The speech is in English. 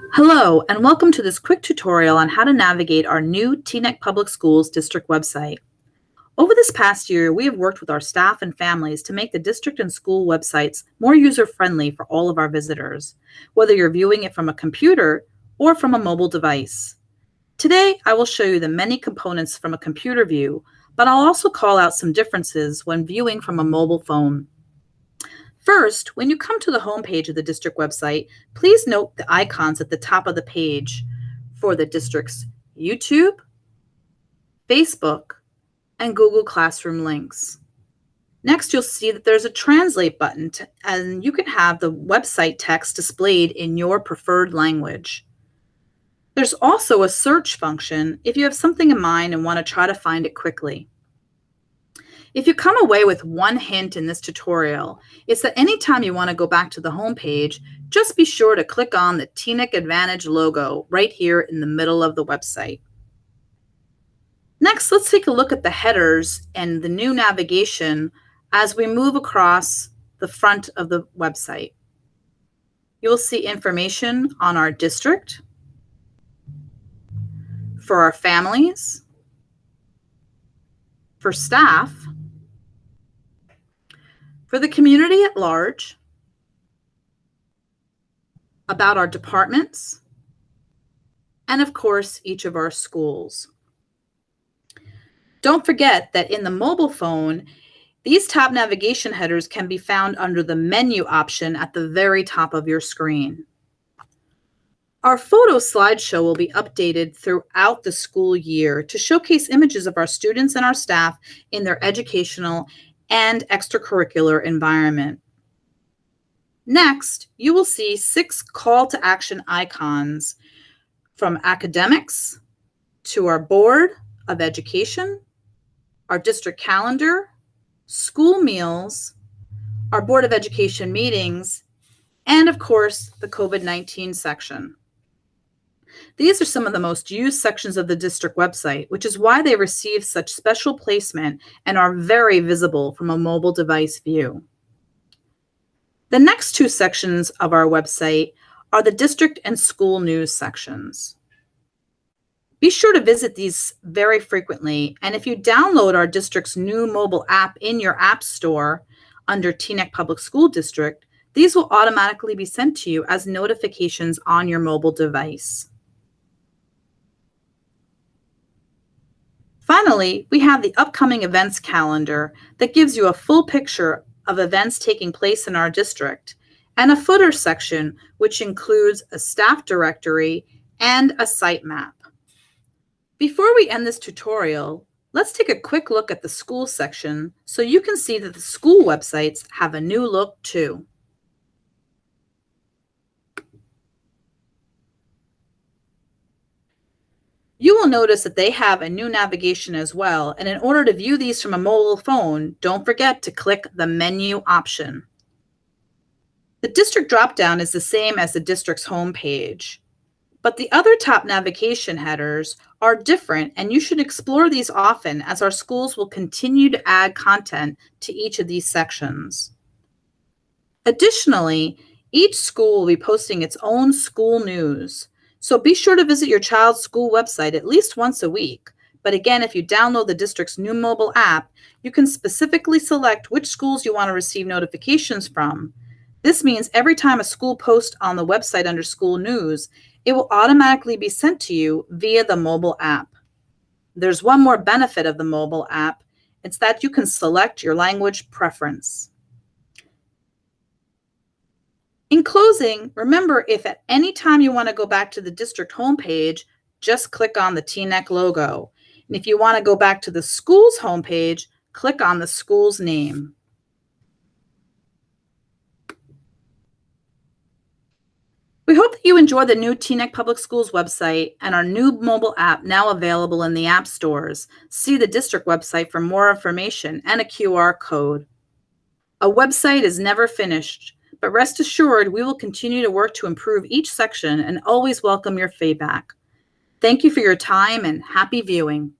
Hello, and welcome to this quick tutorial on how to navigate our new Teaneck Public Schools district website. Over this past year, we have worked with our staff and families to make the district and school websites more user-friendly for all of our visitors, whether you're viewing it from a computer or from a mobile device. Today, I will show you the many components from a computer view, but I'll also call out some differences when viewing from a mobile phone. First, when you come to the home page of the district website, please note the icons at the top of the page for the district's YouTube, Facebook, and Google Classroom links. Next, you'll see that there's a translate button, and you can have the website text displayed in your preferred language. There's also a search function if you have something in mind and want to try to find it quickly. If you come away with one hint in this tutorial, it's that anytime you want to go back to the home page, just be sure to click on the Teaneck Advantage logo right here in the middle of the website. Next, let's take a look at the headers and the new navigation as we move across the front of the website. You'll see information on our district, for our families, for staff, for the community at large, about our departments, and of course, each of our schools. Don't forget that in the mobile phone, these top navigation headers can be found under the menu option at the very top of your screen. Our photo slideshow will be updated throughout the school year to showcase images of our students and our staff in their educational and extracurricular environment. Next, you will see 6 call to action icons from academics to our Board of Education, our district calendar, school meals, our Board of Education meetings, and of course, the COVID-19 section. These are some of the most used sections of the district website, which is why they receive such special placement and are very visible from a mobile device view. The next 2 sections of our website are the district and school news sections. Be sure to visit these very frequently, and if you download our district's new mobile app in your app store under Teaneck Public School District, these will automatically be sent to you as notifications on your mobile device. Finally, we have the upcoming events calendar that gives you a full picture of events taking place in our district, and a footer section which includes a staff directory and a site map. Before we end this tutorial, let's take a quick look at the school section so you can see that the school websites have a new look too. You will notice that they have a new navigation as well, and in order to view these from a mobile phone, don't forget to click the menu option. The district dropdown is the same as the district's home page, but the other top navigation headers are different, and you should explore these often as our schools will continue to add content to each of these sections. Additionally, each school will be posting its own school news. So be sure to visit your child's school website at least once a week. But again, if you download the district's new mobile app, you can specifically select which schools you want to receive notifications from. This means every time a school posts on the website under school news, it will automatically be sent to you via the mobile app. There's one more benefit of the mobile app. It's that you can select your language preference. In closing, remember, if at any time you want to go back to the district homepage, just click on the Teaneck logo. And if you want to go back to the school's homepage, click on the school's name. We hope that you enjoy the new Teaneck Public Schools website and our new mobile app now available in the app stores. See the district website for more information and a QR code. A website is never finished, but rest assured we will continue to work to improve each section and always welcome your feedback. Thank you for your time and happy viewing.